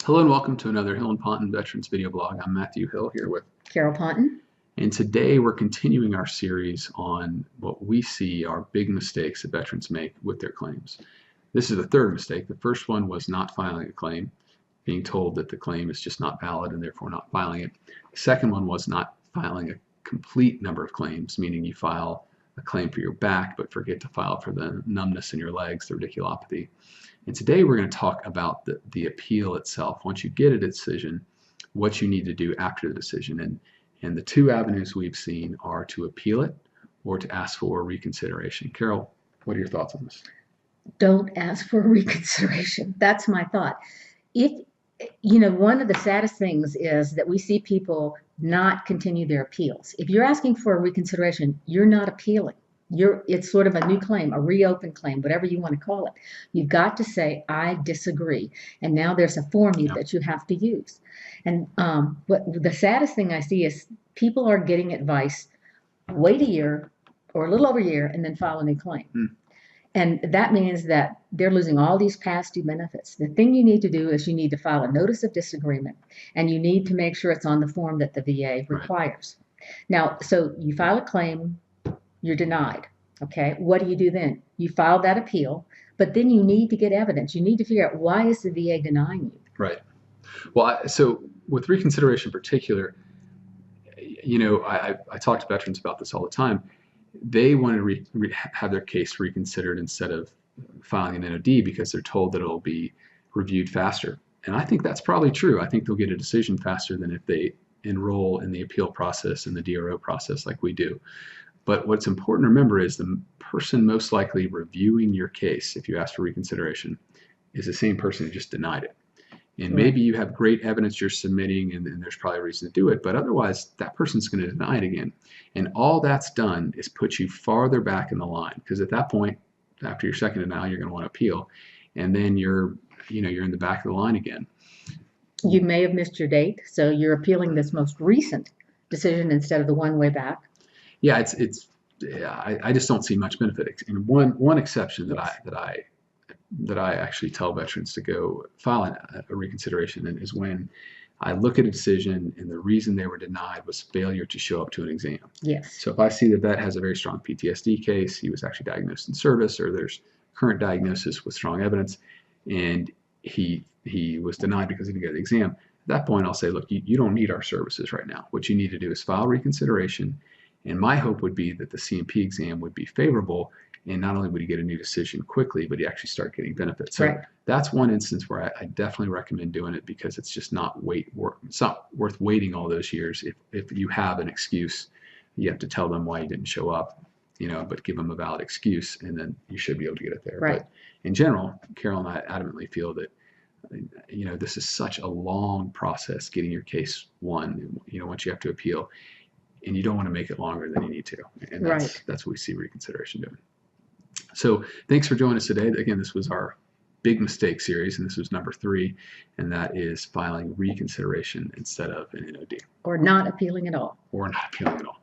Hello and welcome to another Hill and Ponton Veterans video blog. I'm Matthew Hill here with Carol Ponton. And today we're continuing our series on what we see are big mistakes that veterans make with their claims. This is the third mistake. The first one was not filing a claim, being told that the claim is just not valid and therefore not filing it. The second one was not filing a complete number of claims, meaning you file a claim for your back but forget to file for the numbness in your legs, the radiculopathy. And today we're going to talk about the appeal itself. Once you get a decision, what you need to do after the decision. And the two avenues we've seen are to appeal it or to ask for reconsideration. Carol, what are your thoughts on this? Don't ask for reconsideration. That's my thought. One of the saddest things is that we see people not continue their appeals. If you're asking for a reconsideration, you're not appealing. It's sort of a new claim, a reopened claim, whatever you want to call it. You've got to say, I disagree. And now there's a form that you have to use. And what the saddest thing I see is people are getting advice, wait a year or a little over a year and then file a new claim. And that means that they're losing all these past due benefits. The thing you need to do is you need to file a notice of disagreement, and you need to make sure it's on the form that the VA requires. Now, so you file a claim, you're denied. Okay, what do you do then? You file that appeal, but then you need to get evidence. You need to figure out, why is the VA denying you? Right. Well, so with reconsideration in particular, I talk to veterans about this all the time. They want to have their case reconsidered instead of filing an NOD because they're told that it'll be reviewed faster. And I think that's probably true. I think they'll get a decision faster than if they enroll in the appeal process and the DRO process like we do. But what's important to remember is the person most likely reviewing your case, if you ask for reconsideration, is the same person who just denied it. And maybe you have great evidence you're submitting and there's probably a reason to do it, but otherwise that person's going to deny it again. And all that's done is put you farther back in the line, because at that point, after your second denial, you're going to want to appeal. And then you're in the back of the line again. You may have missed your date, so you're appealing this most recent decision instead of the one way back. Yeah, I just don't see much benefit. And one exception that I actually tell veterans to go file a reconsideration is when I look at a decision and the reason they were denied was failure to show up to an exam. Yes. So if I see the vet has a very strong PTSD case, he was actually diagnosed in service, or there's current diagnosis with strong evidence, and he was denied because he didn't get the exam, at that point I'll say, look, you don't need our services right now. What you need to do is file reconsideration. And my hope would be that the C&P exam would be favorable, and not only would he get a new decision quickly, but he actually start getting benefits. So that's one instance where I definitely recommend doing it, because it's just not it's not worth waiting all those years. If you have an excuse, you have to tell them why you didn't show up, but give them a valid excuse, and then you should be able to get it there. Right. But in general, Carol and I adamantly feel that this is such a long process getting your case won. Once you have to appeal. And you don't want to make it longer than you need to. And that's what we see reconsideration doing. So thanks for joining us today. Again, this was our big mistake series, and this was number 3, and that is filing reconsideration instead of an NOD. Or not appealing at all. Or not appealing at all.